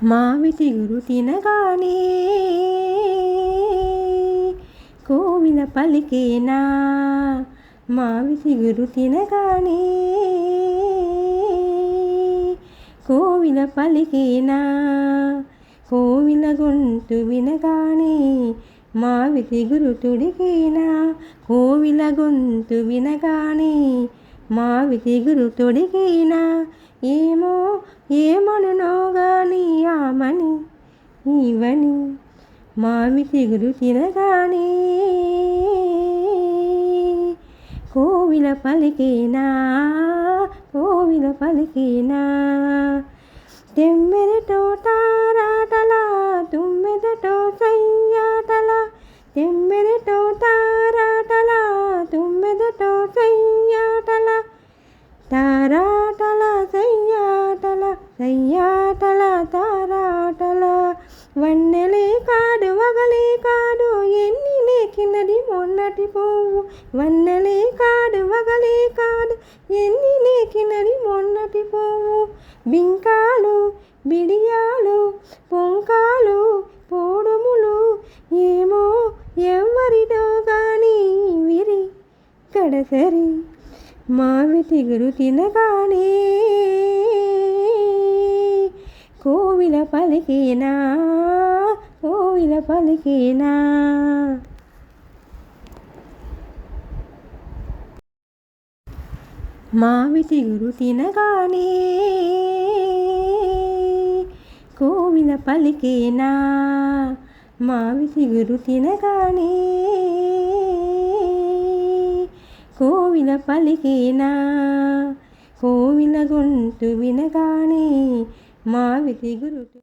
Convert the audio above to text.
మావి చిగురు తినగానే కోవిల పలికేనా, మావి చిగురు తినగానే కోవిల పలికేనా, కోవిల గొంతు వినగానే మావి చిగురు తొడిగేనా, కోవిల గొంతు వినగానే మావి చిగురు తొడిగేనా. ఏమో ఏమనునో గాని ఆమని ఈవని మావి చిగురు తినగానే కోవిల పలికేనా, కోవిల పలికేనా. తెమ్మెదటో తారాటల తుమ్మెదటో సయ్యాటల, తెమ్మెదటో తారాటల తుమ్మెదటో సయ్యాటల, తారాటల సయ్యాటల సయ్యాటల తారాటల. వన్నెలే కాడు వగలే కాడు ఎన్ని లేకినది మొన్నటి పువ్వు, వన్నెలే కాడు వగలే కాడు ఎన్ని లేకినది మొన్నటి పువ్వు. బింకాలు బిడియాలు పొంకాలు పోడుములు ఏమో ఎవరిదో గాని విరి గడసరి మావి చిగురు తినగానే కోవిల పలికేనా, కోవిల పలికేనా. మావి చిగురు తినగానే కోవిల పలికేనా, మావి చిగురు తినగానే కోవిల పలికేనా, కోవిల గొంతు వినగానే మావి చిగురు